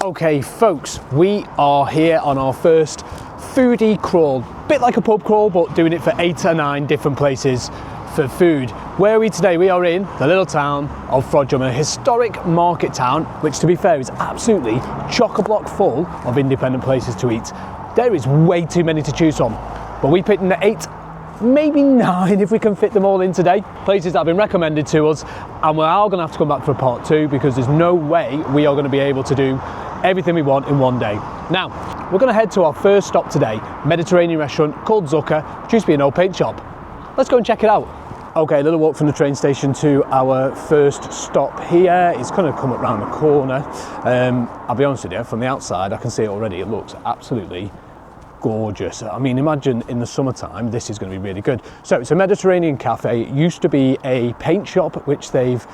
Okay folks, we are here on our first foodie crawl. Bit like a pub crawl, but doing it for 8 or 9 different places for food. Where are we today? We are in the little town of Frodsham, a historic market town, which to be fair is absolutely chock-a-block full of independent places to eat. There is way too many to choose from, but we picked 8, maybe 9 if we can fit them all in today. Places that have been recommended to us, and we're all going to have to come back for a part 2 because there's no way we are going to be able to do everything we want in one day. Now, we're going to head to our first stop today, Mediterranean restaurant called Zucker, which used to be an old paint shop. Let's go and check it out. Okay, a little walk from the train station to our first stop here. It's going to come up round the corner. I'll be honest with you, from the outside I can see it already. It looks absolutely gorgeous. I mean, imagine in the summertime, this is going to be really good. So it's a Mediterranean cafe. It used to be a paint shop, which they've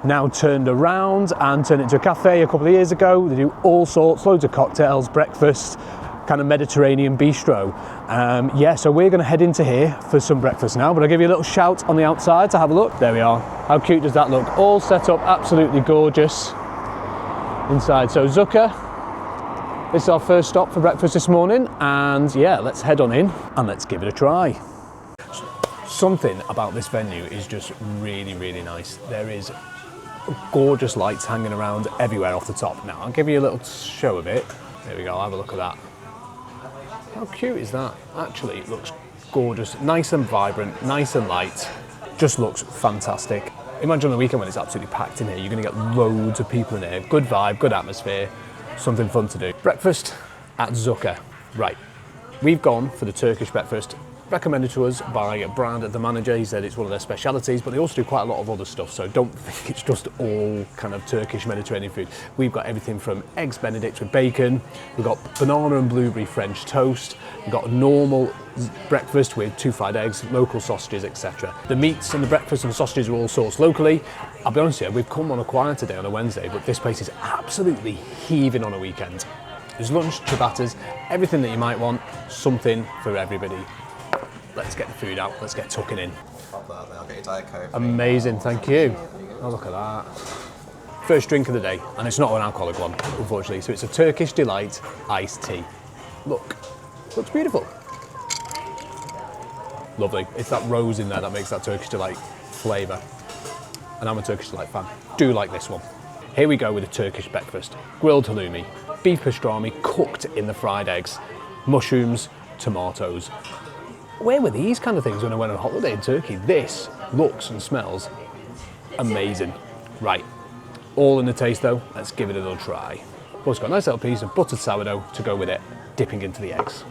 now turned around and turned it into a cafe a couple of years ago. They do all sorts, loads of cocktails, breakfast, kind of Mediterranean bistro. Yeah, so we're going to head into here for some breakfast now, but I'll give you a little shout on the outside to have a look. There we are. How cute does that look? All set up absolutely gorgeous inside. So Zucker, this is our first stop for breakfast this morning, and yeah, let's head on in and let's give it a try. Something about this venue is just really, really nice. There is gorgeous lights hanging around everywhere off the top. Now, I'll give you a little show of it. There we go, have a look at that. How cute is that? Actually, it looks gorgeous, nice and vibrant, nice and light. Just looks fantastic. Imagine on the weekend when it's absolutely packed in here, you're gonna get loads of people in here. Good vibe, good atmosphere, something fun to do. Breakfast at Zucker. Right, we've gone for the Turkish breakfast, recommended to us by Brad, the manager. He said it's one of their specialities, but they also do quite a lot of other stuff, so don't think it's just all kind of Turkish Mediterranean food. We've got everything from eggs Benedict with bacon, we've got banana and blueberry French toast, we've got a normal breakfast with 2 fried eggs, local sausages, etc. The meats and the breakfast and the sausages are all sourced locally. I'll be honest with you, we've come on a quieter day on a Wednesday, but this place is absolutely heaving on a weekend. There's lunch, ciabattas, everything that you might want, something for everybody. Let's get the food out, let's get tucking in. I'll get your Diet Coke. Amazing, thank you. Oh, look at that. First drink of the day, and it's not an alcoholic one, unfortunately. So it's a Turkish Delight iced tea. Look, looks beautiful. Lovely, it's that rose in there that makes that Turkish Delight flavour. And I'm a Turkish Delight fan, do like this one. Here we go with a Turkish breakfast. Grilled halloumi, beef pastrami cooked in the fried eggs, mushrooms, tomatoes. Where were these kind of things when I went on holiday in Turkey? This looks and smells amazing. Right, all in the taste though, let's give it a little try. Oh, it's got a nice little piece of buttered sourdough to go with it, dipping into the eggs.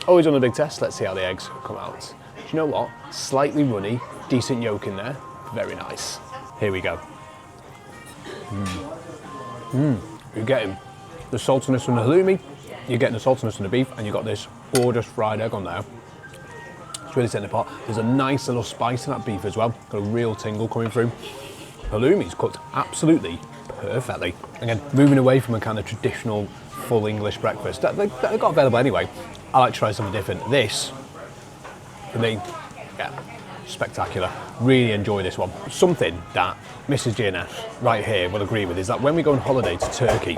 Always on a big test, let's see how the eggs come out. Do you know what? Slightly runny, decent yolk in there, very nice. Here we go. You're getting the saltiness from the halloumi, you're getting the saltiness from the beef, and you've got this gorgeous fried egg on there. It's really setting it apart. There's a nice little spice in that beef as well. Got a real tingle coming through. Halloumi's cooked absolutely perfectly. Again, moving away from a kind of traditional full English breakfast that they've got available anyway. I like to try something different. This, for me, yeah, spectacular. Really enjoy this one. Something that Mrs. GNF right here will agree with is that when we go on holiday to Turkey,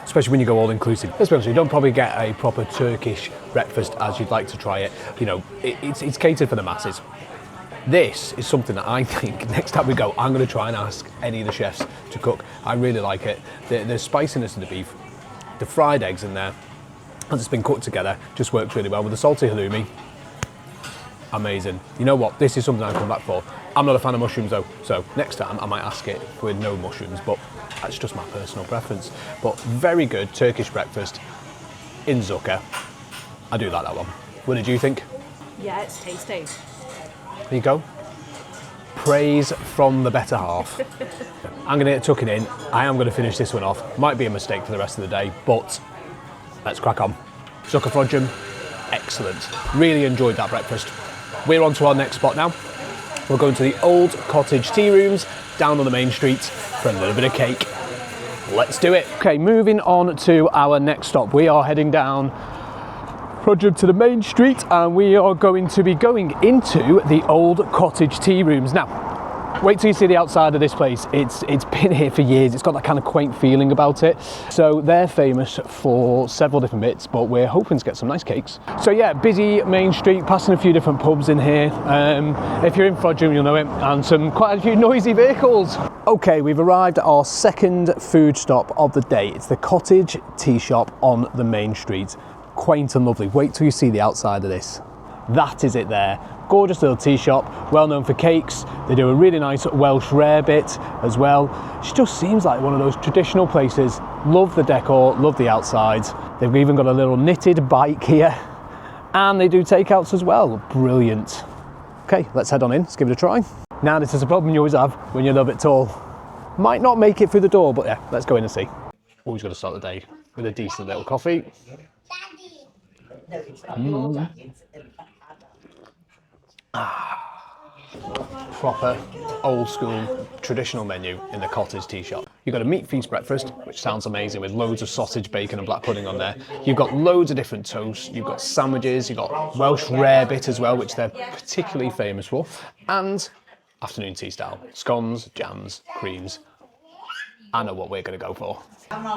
especially when you go all-inclusive, let's be honest, you don't probably get a proper Turkish breakfast as you'd like to try it. You know, it's catered for the masses. This is something that I think next time we go, I'm going to try and ask any of the chefs to cook. I really like it. The spiciness of the beef, the fried eggs in there, as it's been cooked together, just works really well with the salty halloumi. Amazing. You know what? This is something I come back for. I'm not a fan of mushrooms though, so next time I might ask it with no mushrooms, but that's just my personal preference. But very good Turkish breakfast in Zucker. I do like that one. What did you think? Yeah, it's tasty. There you go. Praise from the better half. I'm going to get tucking in. I am going to finish this one off. Might be a mistake for the rest of the day, but let's crack on. Zucca Frodsham, excellent. Really enjoyed that breakfast. We're on to our next spot now. We're going to the old Cottage Tea Rooms down on the main street for a little bit of cake. Let's do it. Okay, moving on to our next stop. We are heading down Frodsham to the main street and we are going to be going into the old Cottage Tea Rooms. Now, Wait till you see the outside of this place. It's been here for years. It's got that kind of quaint feeling about it. So they're famous for several different bits, but we're hoping to get some nice cakes. So yeah, busy main street, passing a few different pubs in here. If you're in Fraudum, you'll know it, and quite a few noisy vehicles. Okay, we've arrived at our second food stop of the day. It's the Cottage Tea Shop on the main street. Quaint and lovely. Wait till you see the outside of this. That is it there. Gorgeous little tea shop, well known for cakes. They do a really nice Welsh rarebit as well. It just seems like one of those traditional places. Love the decor, love the outside. They've even got a little knitted bike here, and they do takeouts as well. Brilliant. Okay, let's head on in, let's give it a try. Now this is a problem you always have when you're a little bit tall. Might not make it through the door, but yeah, let's go in and see. Always got to start the day with a decent little coffee. Proper old school traditional menu in the Cottage Tea Shop. You've got a meat feast breakfast, which sounds amazing, with loads of sausage, bacon and black pudding on there. You've got loads of different toasts, you've got sandwiches, you've got Welsh rarebit as well, which they're particularly famous for, and afternoon tea style, scones, jams, creams. I know what we're going to go for.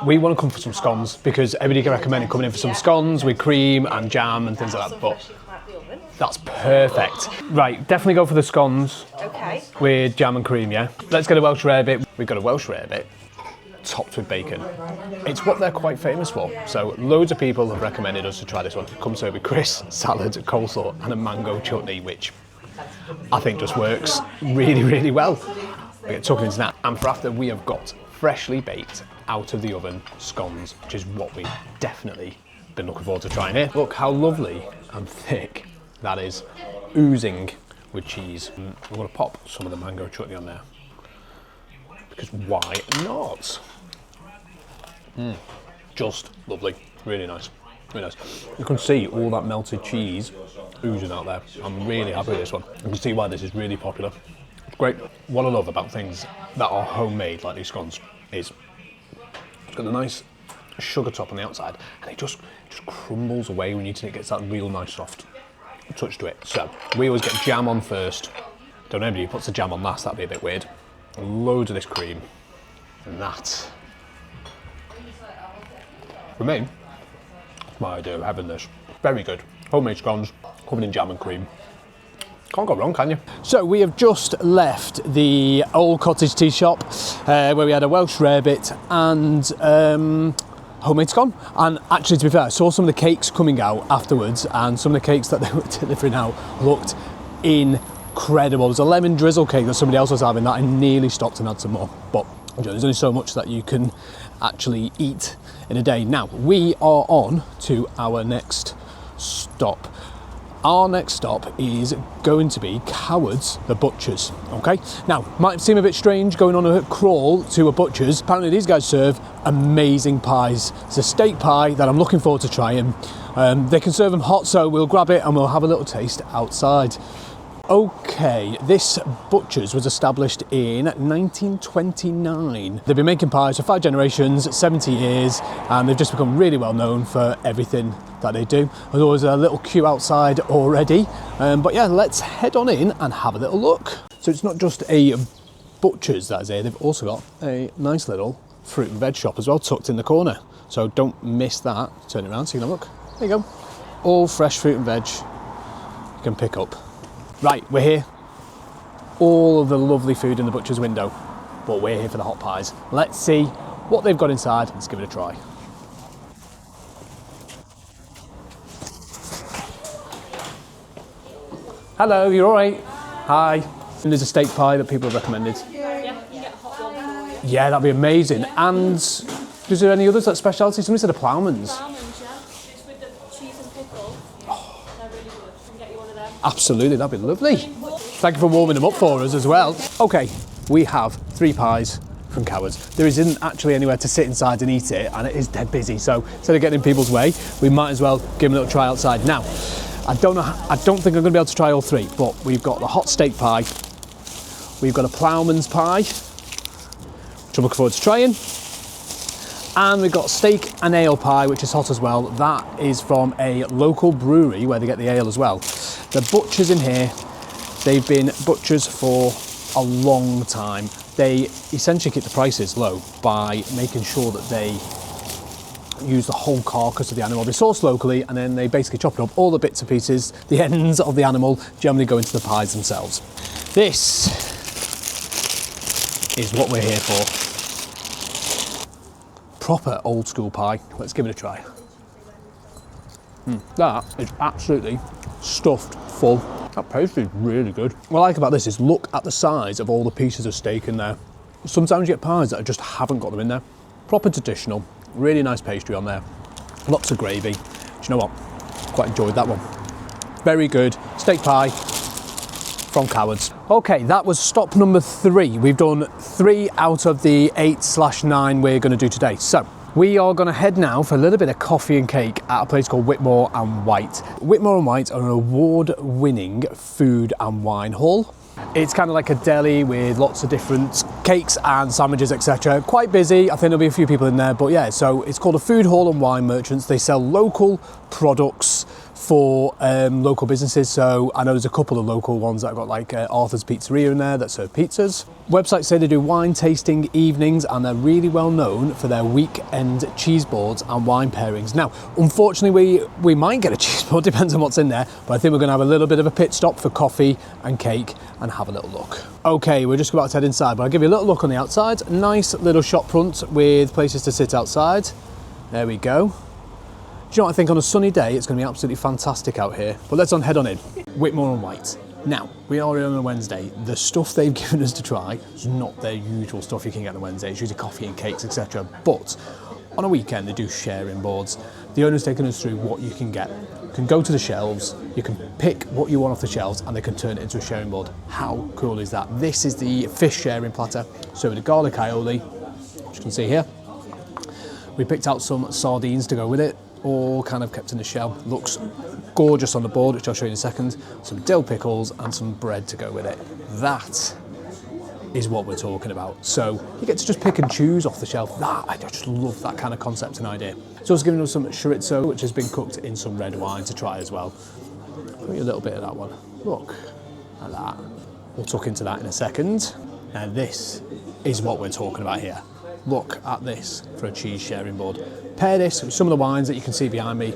We want to come for some scones because everybody recommended coming in for some scones with cream and jam and things like that, but that's perfect. Right, definitely go for the scones. Okay. With jam and cream, yeah? Let's get a Welsh rarebit. We've got a Welsh rarebit topped with bacon. It's what they're quite famous for, so loads of people have recommended us to try this one. It comes served with crisp, salad, coleslaw and a mango chutney, which I think just works really, really well. We get tucked into that, and for after we have got freshly baked out of the oven scones, which is what we've definitely been looking forward to trying here. Look how lovely and thick that is, oozing with cheese. We're going to pop some of the mango chutney on there, because why not? Just lovely, really nice, really nice. You can see all that melted cheese oozing out there. I'm really happy with this one. You can see why this is really popular. It's great. What I love about things that are homemade, like these scones, is it's got a nice sugar top on the outside, and it just crumbles away when you eat it. It gets that real nice soft touch to it. So we always get jam on first. Don't know anybody who puts the jam on last, that'd be a bit weird. Loads of this cream, and that, for me, my idea of having this. Very good. Homemade scones, covered in jam and cream. Can't go wrong, can you? So we have just left the old Cottage Tea Shop where we had a Welsh rarebit and homemade scone. And actually, to be fair, I saw some of the cakes coming out afterwards, and some of the cakes that they were delivering out looked incredible. There's a lemon drizzle cake that somebody else was having that I nearly stopped and had some more. But there's only so much that you can actually eat in a day. Now, we are on to our next stop. Our next stop is going to be Cowards, the butchers, okay? Now, might seem a bit strange going on a crawl to a butcher's. Apparently these guys serve amazing pies. It's a steak pie that I'm looking forward to trying. They can serve them hot, so we'll grab it and we'll have a little taste outside. Okay, this butcher's was established in 1929. They've been making pies for 5 generations, 70 years, and they've just become really well known for everything that they do. There's always a little queue outside already, but yeah, let's head on in and have a little look. So it's not just a butcher's that is here, they've also got a nice little fruit and veg shop as well, tucked in the corner. So don't miss that. Turn it around so you can have a look. There you go. All fresh fruit and veg you can pick up. Right, we're here. All of the lovely food in the butcher's window, but we're here for the hot pies. Let's see what they've got inside. Let's give it a try. Hello, you all right? Hi. And there's a steak pie that people have recommended. Yeah, you get a hot one. Yeah, that'd be amazing. And is there any others that speciality? Somebody said a ploughman's. Ploughman's, yeah. It's with the cheese and pickle. Oh. They're really good. I can get you one of them. Absolutely, that'd be lovely. Thank you for warming them up for us as well. Okay, we have 3 pies from Cowards. There isn't actually anywhere to sit inside and eat it, and it is dead busy, so instead of getting in people's way, we might as well give them a little try outside. Now, I don't think I'm going to be able to try all 3, but we've got the hot steak pie, we've got a ploughman's pie, which I'm looking forward to trying, and we've got steak and ale pie, which is hot as well. That is from a local brewery where they get the ale as well. The butchers in here, they've been butchers for a long time. They essentially keep the prices low by making sure that they use the whole carcass of the animal. They source locally and then they basically chop it up, all the bits and pieces, the ends of the animal generally go into the pies themselves. This is what we're here for. Proper old school pie. Let's give it a try. That is absolutely stuffed full. That pastry is really good. What I like about this is look at the size of all the pieces of steak in there. Sometimes you get pies that just haven't got them in there. Proper traditional, really nice pastry on there. Lots of gravy. Do you know what? Quite enjoyed that one. Very good steak pie from Cowards. Okay, that was stop number 3. We've done 3 out of the 8/9 we're going to do today. So we are going to head now for a little bit of coffee and cake at a place called Whitmore and White. Whitmore and White are an award-winning food and wine hall. It's kind of like a deli with lots of different cakes and sandwiches, etc. Quite busy. I think there'll be a few people in there, but yeah, so it's called a food hall and wine merchants. They sell local products for local businesses. So I know there's a couple of local ones that have got like Arthur's Pizzeria in there that serve pizzas. Websites say they do wine tasting evenings and they're really well known for their weekend cheese boards and wine pairings. Now, unfortunately, we might get a cheese board, depends on what's in there, but I think we're gonna have a little bit of a pit stop for coffee and cake and have a little look. Okay, we're just about to head inside, but I'll give you a little look on the outside. Nice little shop front with places to sit outside. There we go. Do you know what I think on a sunny day, it's going to be absolutely fantastic out here. But let's head on in. Whitmore and White. Now, we are here on a Wednesday. The stuff they've given us to try is not their usual stuff you can get on a Wednesday. It's usually coffee and cakes, etc. But on a weekend, they do sharing boards. The owner's taken us through what you can get. You can go to the shelves, you can pick what you want off the shelves, and they can turn it into a sharing board. How cool is that? This is the fish sharing platter. So with the garlic aioli, which you can see here. We picked out some sardines to go with it, all kind of kept in the shell. Looks gorgeous on the board, which I'll show you in a second. Some dill pickles and some bread to go with it. That is what we're talking about. So you get to just pick and choose off the shelf. I just love that kind of concept and idea. It's also giving us some chorizo, which has been cooked in some red wine to try as well. Put you a little bit of that one. Look at that. We'll tuck into that in a second. Now this is what we're talking about here. Look at this for a cheese sharing board. Pair this with some of the wines that you can see behind me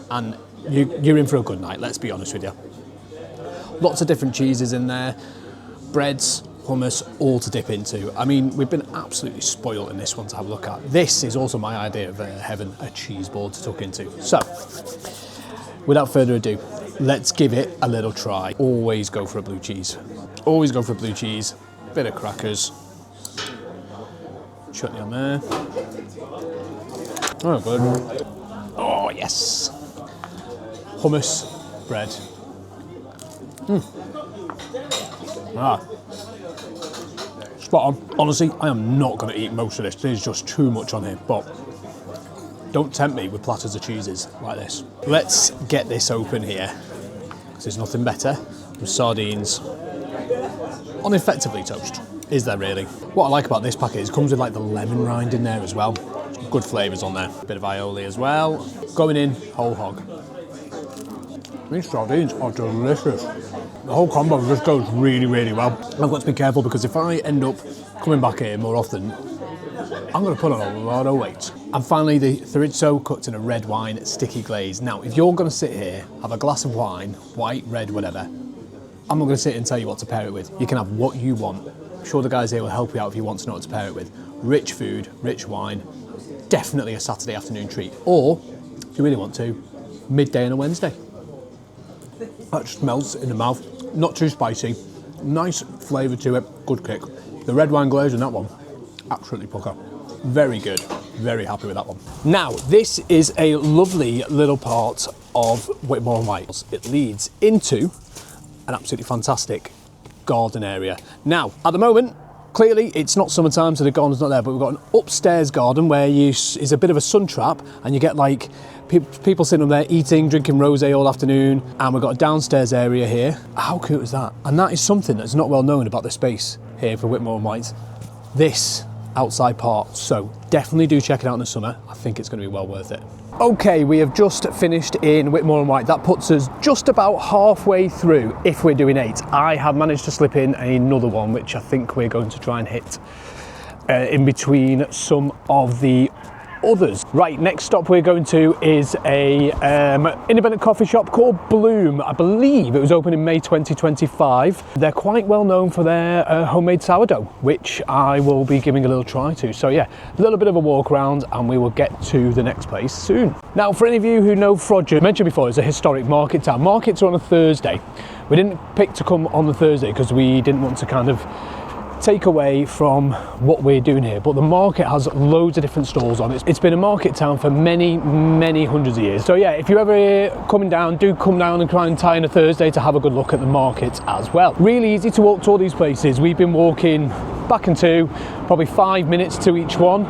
and you're in for a good night, let's be honest with you. Lots of different cheeses in there, breads, hummus, all to dip into. I mean, we've been absolutely spoiled in this one to have a look at. This is also my idea of having a cheese board to tuck into. So, without further ado, let's give it a little try. Always go for a blue cheese. Always go for a blue cheese, bit of crackers. Chutney on there. Oh, good. Oh, yes. Hummus, bread. Spot on. Honestly, I am not going to eat most of this. There's just too much on here, but don't tempt me with platters of cheeses like this. Let's get this open here, because there's nothing better than sardines on effectively toast. Is there really? What I like about this packet is it comes with like the lemon rind in there as well. Good flavours on there. Bit of aioli as well. Going in whole hog. These sardines are delicious. The whole combo just goes really, really well. I've got to be careful because if I end up coming back here more often, I'm going to put on a lot of weight. And finally, the chorizo cooked in a red wine sticky glaze. Now, if you're going to sit here, have a glass of wine, white, red, whatever, I'm not going to sit and tell you what to pair it with. You can have what you want. I'm sure the guys here will help you out if you want to know what to pair it with. Rich food, rich wine, definitely a Saturday afternoon treat. Or, if you really want to, midday on a Wednesday. That just melts in the mouth, not too spicy, nice flavour to it, good kick. The red wine glaze in that one, absolutely pucker. Very good, very happy with that one. Now, this is a lovely little part of Whitmore and White. It leads into an absolutely fantastic garden area. Now, at the moment, clearly it's not summertime, so the garden's not there, but we've got an upstairs garden where is a bit of a sun trap, and you get like people sitting up there eating, drinking rosé all afternoon, and we've got a downstairs area here. How cool is that? And that is something that's not well known about the space here for Whitmore and White. This outside part, so definitely do check it out in the summer. I think it's going to be well worth it. Okay, we have just finished in Whitmore and White. That puts us just about halfway through if we're doing 8. I have managed to slip in another one, which I think we're going to try and hit in between some of the others. Right, next stop we're going to is a independent coffee shop called Bloom. I believe it was opened in May 2025. They're quite well known for their homemade sourdough, which I will be giving a little try to. So yeah, a little bit of a walk around and we will get to the next place soon. Now, for any of you who know Frodsham, I mentioned before, it's a historic market town. Markets are on a Thursday. We didn't pick to come on the Thursday because we didn't want to kind of take away from what we're doing here, but the market has loads of different stalls on it. It's been a market town for many hundreds of years. So yeah, if you're ever coming down, do come down and try and tie in a Thursday to have a good look at the market as well. Really easy to walk to all these places. We've been walking back and two, probably 5 minutes to each one.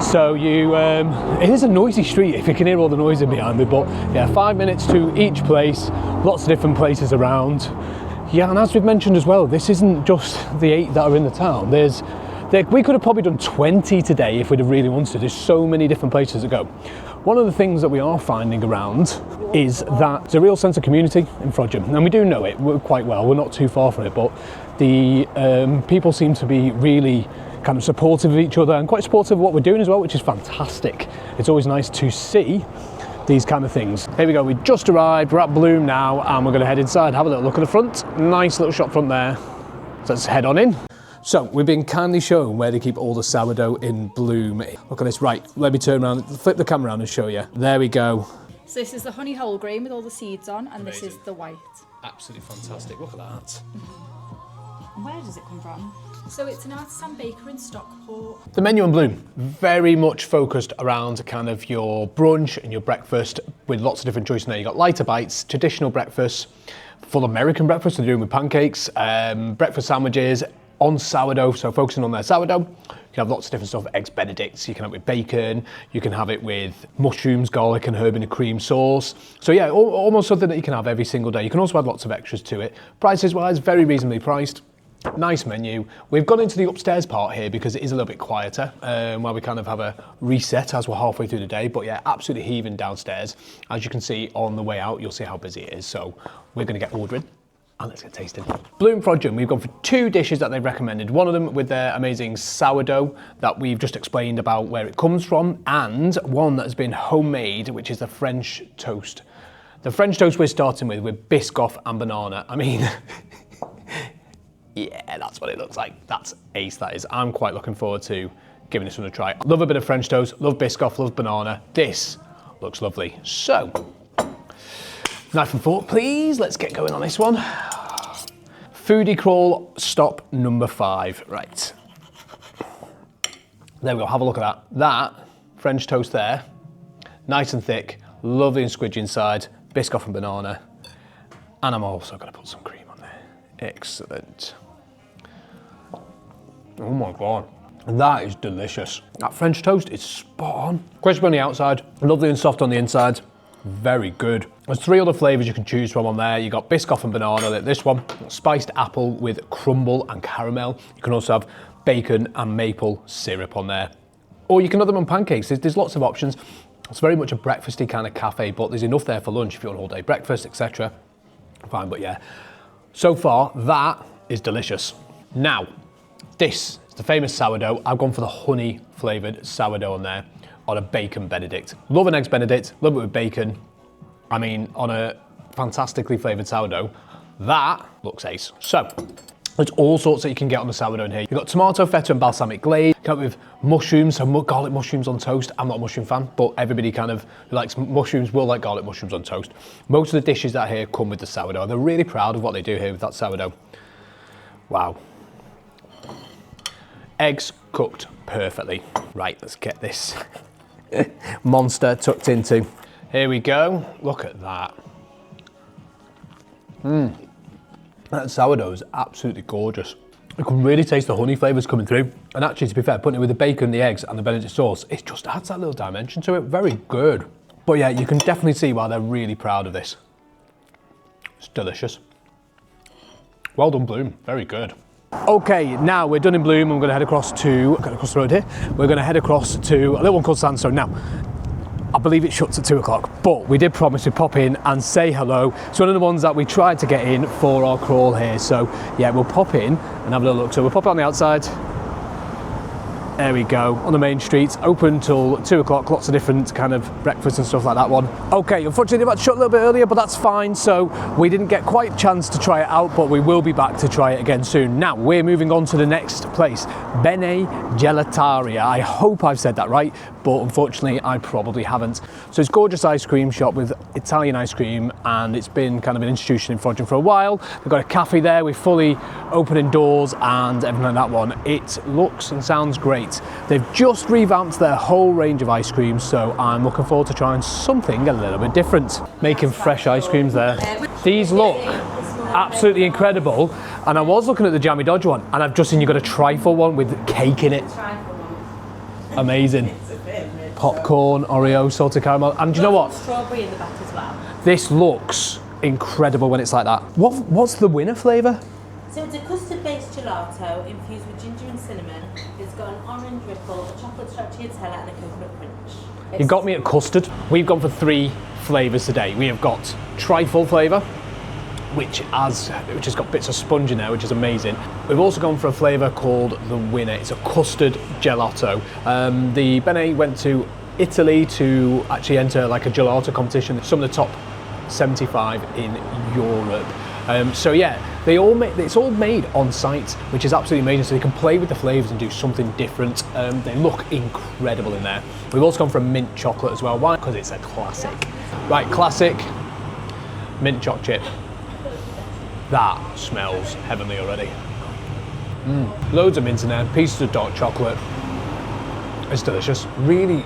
So you, it is a noisy street if you can hear all the noise in behind me, but yeah, 5 minutes to each place, lots of different places around. Yeah, and as we've mentioned as well, this isn't just the 8 that are in the town. We could have probably done 20 today if we'd have really wanted to. There's so many different places to go. One of the things that we are finding around is that there's a real sense of community in Frodsham, and we do know it quite well. We're not too far from it, but the people seem to be really kind of supportive of each other and quite supportive of what we're doing as well, which is fantastic. It's always nice to see these kind of things. Here we go, we just arrived, we're at Bloom now, and we're gonna head inside, have a little look at the front. Nice little shop front there. So let's head on in. So we've been kindly shown where they keep all the sourdough in Bloom. Look at this, right, let me turn around, flip the camera around and show you. There we go. So this is the honey whole grain with all the seeds on, and Amazing. This is the white. Absolutely fantastic, look at that. And where does it come from? So it's an artisan baker in Stockport. The menu on Bloom, very much focused around kind of your brunch and your breakfast with lots of different choices in there. You've got lighter bites, traditional breakfast, full American breakfast they're doing with pancakes, breakfast sandwiches on sourdough, so focusing on their sourdough. You can have lots of different stuff, eggs benedicts, you can have it with bacon, you can have it with mushrooms, garlic and herb in a cream sauce. So yeah, almost something that you can have every single day. You can also add lots of extras to it. Prices wise, very reasonably priced. Nice menu. We've gone into the upstairs part here because it is a little bit quieter, while we kind of have a reset as we're halfway through the day, but yeah, absolutely heaving downstairs. As you can see on the way out, you'll see how busy it is. So we're going to get ordering and let's get tasting. Bloom Frodsham, we've gone for 2 dishes that they've recommended. One of them with their amazing sourdough that we've just explained about where it comes from, and one that has been homemade, which is the French toast. The French toast we're starting with Biscoff and banana. I mean, yeah, that's what it looks like. That's ace, that is. I'm quite looking forward to giving this one a try. Love a bit of French toast, love Biscoff, love banana. This looks lovely. So, knife and fork, please. Let's get going on this one. Foodie Crawl, stop number 5. Right. There we go, have a look at that. That French toast there, nice and thick, lovely and squidgy inside, Biscoff and banana. And I'm also gonna put some cream on there. Excellent. Oh my God, that is delicious. That French toast is spot on. Crispy on the outside, lovely and soft on the inside. Very good. There's 3 other flavors you can choose from on there. You got Biscoff and banana, this one, spiced apple with crumble and caramel. You can also have bacon and maple syrup on there. Or you can have them on pancakes. There's lots of options. It's very much a breakfasty kind of cafe, but there's enough there for lunch if you want all day breakfast, etc. Fine, but yeah. So far, that is delicious. Now, this is the famous sourdough. I've gone for the honey flavoured sourdough on there on a bacon benedict. Love an eggs benedict, love it with bacon. I mean, on a fantastically flavoured sourdough, that looks ace. So, there's all sorts that you can get on the sourdough in here. You've got tomato, feta and balsamic glaze. You come with mushrooms, so garlic mushrooms on toast. I'm not a mushroom fan, but everybody kind of who likes mushrooms will like garlic mushrooms on toast. Most of the dishes that here come with the sourdough. They're really proud of what they do here with that sourdough. Wow. Eggs cooked perfectly. Right, let's get this monster tucked into. Here we go, look at that. That sourdough is absolutely gorgeous. You can really taste the honey flavours coming through. And actually, to be fair, putting it with the bacon, the eggs and the Benedict sauce, it just adds that little dimension to it. Very good. But yeah, you can definitely see why they're really proud of this. It's delicious. Well done, Bloom, very good. Okay, now we're done in Bloom. I'm going to head across the road here. We're going to head across to a little one called Sandstone. Now, I believe it shuts at 2 o'clock, but we did promise to pop in and say hello. It's one of the ones that we tried to get in for our crawl here. So yeah, we'll pop in and have a little look. So we'll pop on the outside. There we go, on the main street, open till 2 o'clock, lots of different kind of breakfasts and stuff like that one. Okay, unfortunately they've had to shut a little bit earlier, but that's fine, so we didn't get quite a chance to try it out, but we will be back to try it again soon. Now, we're moving on to the next place, Bene Gelateria. I hope I've said that right, but unfortunately I probably haven't. So it's a gorgeous ice cream shop with Italian ice cream, and it's been kind of an institution in Fraudum for a while. They've got a cafe there with fully opening doors and everything like that one. It looks and sounds great. They've just revamped their whole range of ice creams, so I'm looking forward to trying something a little bit different. Making fresh ice creams there. These look absolutely incredible, and I was looking at the Jammy Dodge one, and I've just seen you've got a trifle one with cake in it. Amazing. Popcorn, Oreo, salted caramel, and do you know what? Strawberry in the back as well. This looks incredible when it's like that. What's the winner flavour? So it's a custard-based gelato infused with ginger and cinnamon. It's got an orange ripple, a chocolate stracciatella and a coconut crunch. You got me at custard. We've gone for 3 flavours today. We have got trifle flavour, which has got bits of sponge in there, which is amazing. We've also gone for a flavour called the winner. It's a custard gelato. The Benet went to Italy to actually enter like a gelato competition, some of the top 75 in Europe. So yeah, it's all made on site, which is absolutely amazing. So they can play with the flavours and do something different. They look incredible in there. We've also gone for a mint chocolate as well. Why? Because it's a classic. Right, classic mint choc chip. That smells heavenly already. Loads of mint in there, pieces of dark chocolate. It's delicious. Really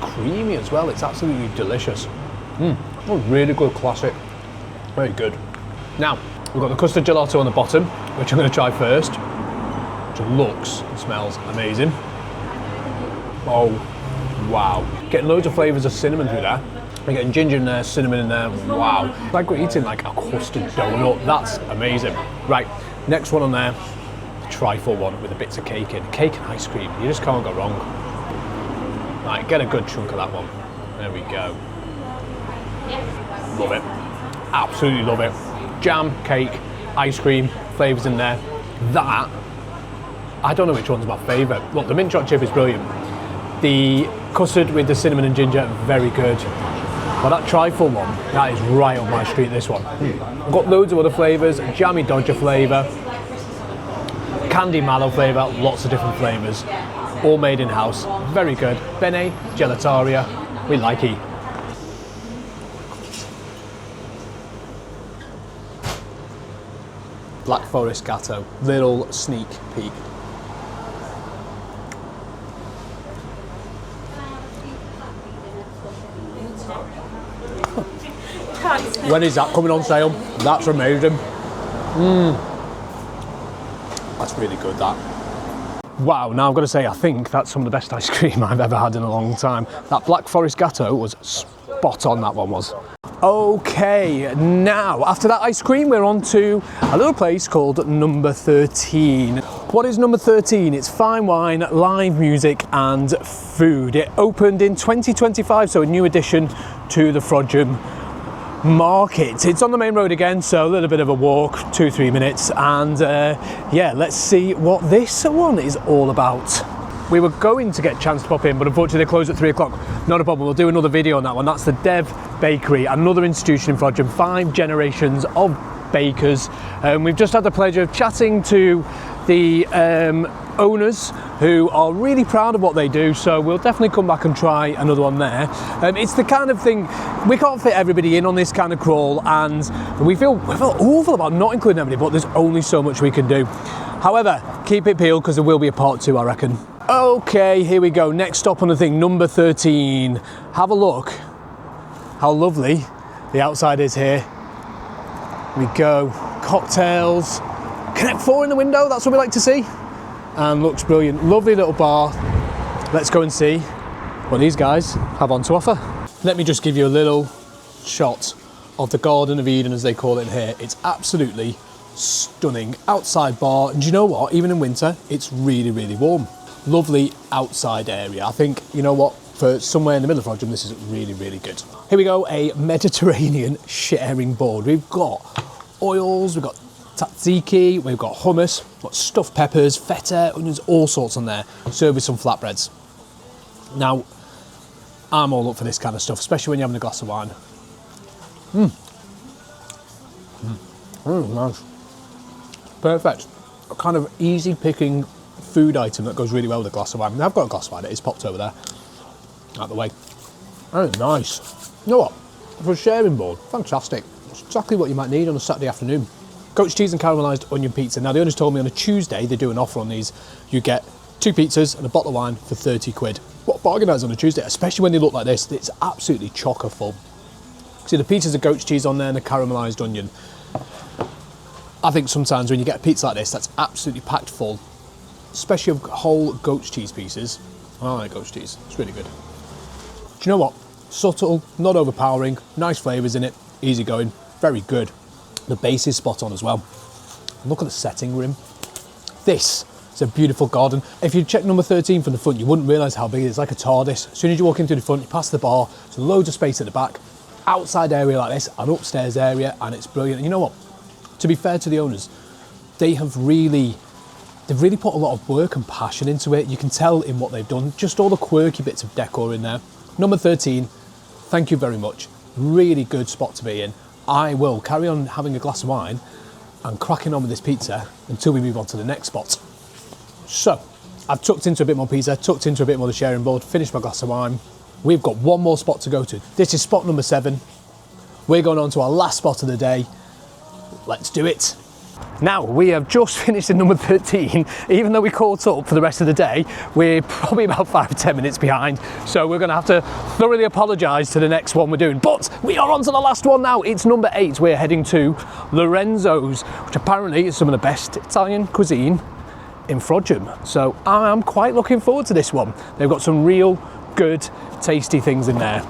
creamy as well. It's absolutely delicious. Oh, really good classic. Very good. Now, we've got the custard gelato on the bottom, which I'm going to try first, which looks and smells amazing. Oh, wow. Getting loads of flavours of cinnamon through there. We're getting ginger in there, cinnamon in there, wow. It's like we're eating like a custard donut. That's amazing. Right, next one on there, the trifle one with the bits of cake in. Cake and ice cream, you just can't go wrong. Right, get a good chunk of that one. There we go. Love it. Absolutely love it. Jam, cake, ice cream, flavours in there. That, I don't know which one's my favourite. Look, the mint choc chip is brilliant. The custard with the cinnamon and ginger, very good. But that trifle one, that is right up my street, this one. I've got loads of other flavours, jammy dodger flavour, candy mallow flavour, lots of different flavours, all made in-house. Very good. Bene Gelateria, we like it. Black Forest Gatto, little sneak peek. When is that coming on sale? That's amazing. That's really good, that. Wow, now I've got to say, I think that's some of the best ice cream I've ever had in a long time. That Black Forest Gatto was spot on, that one was. Okay, now after that ice cream, we're on to a little place called Number 13. What is Number 13? It's fine wine, live music and food. It opened in 2025, so a new addition to the Frodsham market. It's on the main road again, so a little bit of a walk, 2-3 minutes, and yeah, let's see what this one is all about. We were going to get a chance to pop in, but unfortunately they closed at 3 o'clock. Not a problem, we'll do another video on that one. That's the Dev Bakery, another institution in Fraudum, 5 generations of bakers. We've just had the pleasure of chatting to the owners, who are really proud of what they do, so we'll definitely come back and try another one there. It's the kind of thing, we can't fit everybody in on this kind of crawl, and we feel awful about not including everybody, but there's only so much we can do. However, keep it peeled because there will be a part 2, I reckon. Okay, here we go. Next stop on the thing, Number 13. Have a look how lovely the outside is here. We go, cocktails, Connect 4 in the window, that's what we like to see. And looks brilliant. Lovely little bar. Let's go and see what these guys have on to offer. Let me just give you a little shot of the Garden of Eden, as they call it here. It's absolutely stunning outside bar. And do you know what? Even in winter, it's really, really warm. Lovely outside area. I think, you know what? For somewhere in the middle of Fraudum, this is really, really good. Here we go, a Mediterranean sharing board. We've got oils, we've got tzatziki, we've got hummus, we've got stuffed peppers, feta, onions, all sorts on there, served with some flatbreads. Now, I'm all up for this kind of stuff, especially when you're having a glass of wine. Nice. Perfect. A kind of easy picking food item that goes really well with a glass of wine. Now, I've got a glass of wine, it is popped over there, out the way. Oh, nice. You know what? For a sharing board, fantastic. It's exactly what you might need on a Saturday afternoon. Goat cheese and caramelised onion pizza. Now, the owners told me on a Tuesday they do an offer on these. You get 2 pizzas and a bottle of wine for 30 quid. What a bargain that is on a Tuesday, especially when they look like this. It's absolutely chocker full. See, the pizzas are goat cheese on there and the caramelised onion. I think sometimes when you get a pizza like this, that's absolutely packed full, especially of whole goat cheese pieces. I like goat cheese, it's really good. Do you know what? Subtle, not overpowering, nice flavours in it, easy going, very good. The base is spot on as well. Look at the setting we're in. This is a beautiful garden. If you check number 13 from the front, you wouldn't realise how big it is, like a TARDIS. As soon as you walk in through the front, you pass the bar, there's loads of space at the back, outside area like this, an upstairs area, and it's brilliant. And you know what? To be fair to the owners, they've really put a lot of work and passion into it. You can tell in what they've done, just all the quirky bits of decor in there. Number 13, thank you very much. Really good spot to be in. I will carry on having a glass of wine and cracking on with this pizza until we move on to the next spot. So, I've tucked into a bit more pizza, tucked into a bit more of the sharing board, finished my glass of wine. We've got one more spot to go to. This is spot number 7. We're going on to our last spot of the day. Let's do it. Now, we have just finished in number 13. Even though we caught up for the rest of the day, we're probably about 5 or 10 minutes behind. So we're gonna have to thoroughly apologise to the next one we're doing. But we are on to the last one now. It's number 8. We're heading to Lorenzo's, which apparently is some of the best Italian cuisine in Frodsham. So I'm quite looking forward to this one. They've got some real good, tasty things in there.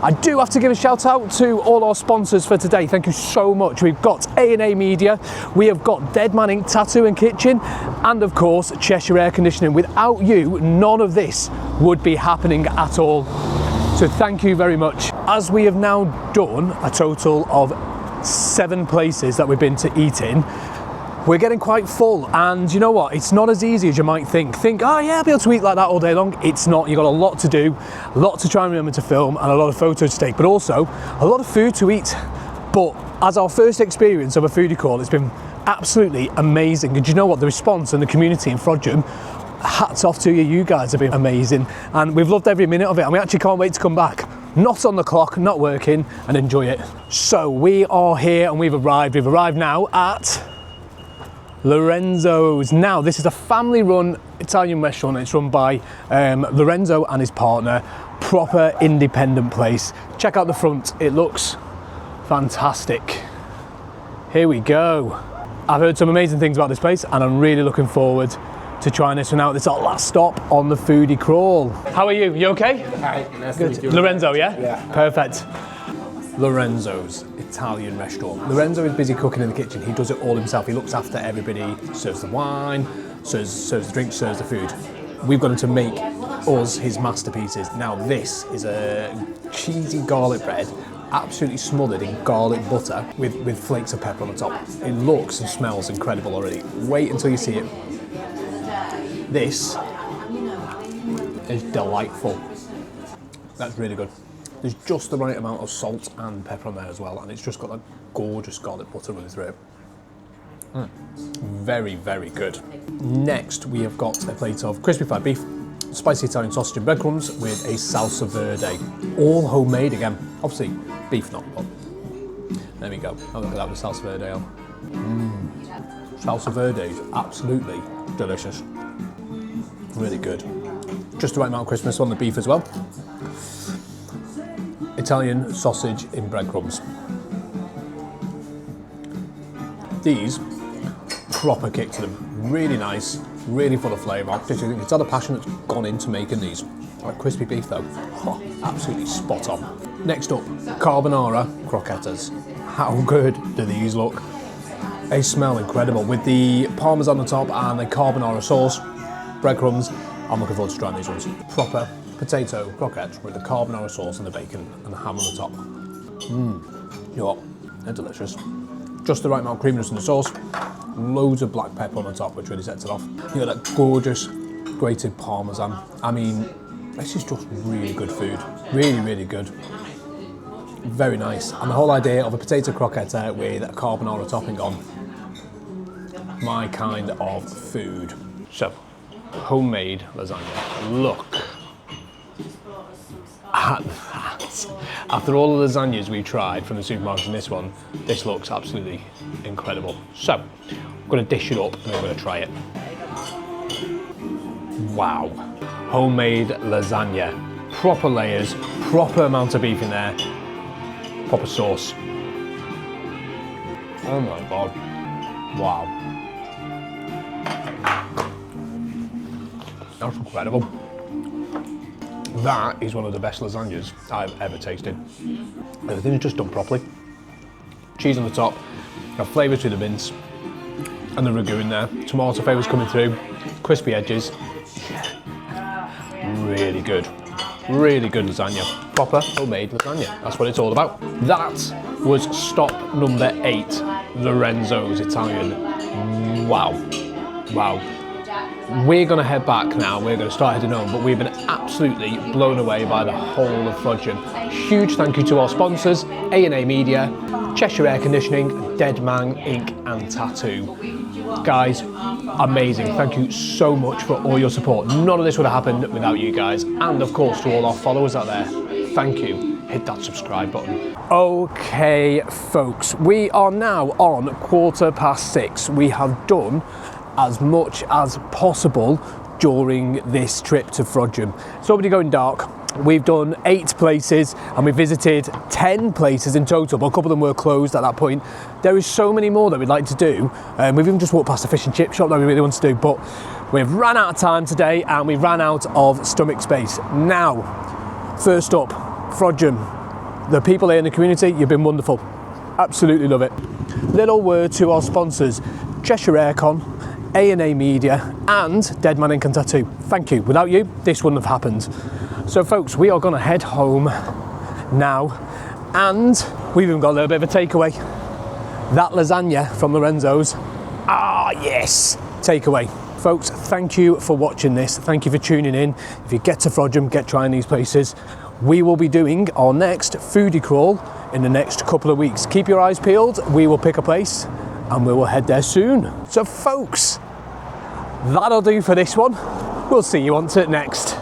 I do have to give a shout out to all our sponsors for today. Thank you so much. We've got A&A Media, we have got Dead Man Ink Tattoo and Kitchen, and of course Cheshire Air Conditioning. Without you, none of this would be happening at all. So thank you very much. As we have now done a total of 7 places that we've been to eat in, we're getting quite full, and you know what? It's not as easy as you might think. Oh yeah, I'll be able to eat like that all day long. It's not. You've got a lot to do, a lot to try and remember to film, and a lot of photos to take, but also a lot of food to eat. But as our first experience of a foodie crawl, it's been absolutely amazing. And you know what? The response and the community in Frodsham, hats off to you. You guys have been amazing, and we've loved every minute of it, and we actually can't wait to come back. Not on the clock, not working, and enjoy it. So we are here, and we've arrived. We've arrived now at Lorenzo's. Now, this is a family-run Italian restaurant. It's run by Lorenzo and his partner. Proper independent place. Check out the front. It looks fantastic. Here we go. I've heard some amazing things about this place, and I'm really looking forward to trying this one out. This is our last stop on the foodie crawl. How are you? You okay? Hi, nice Good. to meet you. Lorenzo, yeah? Yeah. Perfect. Lorenzo's Italian restaurant. Lorenzo is busy cooking in the kitchen. He does it all himself. He looks after everybody, serves the wine, serves the drinks, serves the food. We've got him to make us his masterpieces. Now this is a cheesy garlic bread, absolutely smothered in garlic butter with flakes of pepper on the top. It looks and smells incredible already. Wait until you see it. This is delightful. That's really good. There's just the right amount of salt and pepper on there as well, and it's just got that gorgeous garlic butter running through it. Very, very good. Next, we have got a plate of crispy fried beef, spicy Italian sausage and breadcrumbs with a salsa verde. All homemade again. Obviously, beef not, but there we go. Oh, look at that with salsa verde on. Salsa verde is absolutely delicious. Really good. Just the right amount of crispness on the beef as well. Italian sausage in breadcrumbs. These, proper kick to them. Really nice, really full of flavour. It's had a passion that's gone into making these. Like crispy beef though, oh, absolutely spot on. Next up, carbonara croquettes. How good do these look? They smell incredible with the parmesan on top and the carbonara sauce, breadcrumbs. I'm looking forward to trying these ones. Proper potato croquettes with the carbonara sauce and the bacon and the ham on the top. You know what? They're delicious. Just the right amount of creaminess in the sauce. Loads of black pepper on the top, which really sets it off. You got that gorgeous grated parmesan. I mean, this is just really good food. Really, really good. Very nice. And the whole idea of a potato croquette with a carbonara topping on. My kind of food. So, homemade lasagna. Look at that. After all the lasagnas we've tried from the supermarket and this one, this looks absolutely incredible. So, I'm going to dish it up and I'm going to try it. Wow. Homemade lasagna. Proper layers, proper amount of beef in there, proper sauce. Oh my God. Wow. That's incredible. That is one of the best lasagnas I've ever tasted. Everything is just done properly. Cheese on the top, got flavours through the mince, and the ragu in there. Tomato flavours coming through, crispy edges. Really good. Really good lasagna. Proper homemade lasagna. That's what it's all about. That was stop number 8, Lorenzo's Italian. Wow. Wow. We're going to head back now, we're going to start heading home, but we've been absolutely blown away by the whole of Frodsham. Huge thank you to our sponsors, A&A Media, Cheshire Air Conditioning, Dead Man Ink and Tattoo. Guys, amazing. Thank you so much for all your support. None of this would have happened without you guys. And of course to all our followers out there, thank you. Hit that subscribe button. Okay, folks, we are now on 6:15. We have done as much as possible during this trip to Frodsham. It's already going dark. We've done 8 places and we visited 10 places in total, but a couple of them were closed at that point. There is so many more that we'd like to do. We've even just walked past a fish and chip shop that we really want to do, but we've ran out of time today and we ran out of stomach space. Now, first up, Frodsham. The people here in the community, you've been wonderful. Absolutely love it. Little word to our sponsors, Cheshire Aircon, A&A Media and Dead Man Ink and Tattoo. Thank you. Without you, this wouldn't have happened. So folks, we are going to head home now and we've even got a little bit of a takeaway. That lasagna from Lorenzo's. Ah, yes, takeaway. Folks, thank you for watching this. Thank you for tuning in. If you get to Frodsham, get trying these places. We will be doing our next foodie crawl in the next couple of weeks. Keep your eyes peeled. We will pick a place and we will head there soon. So folks, that'll do for this one. We'll see you on to it next.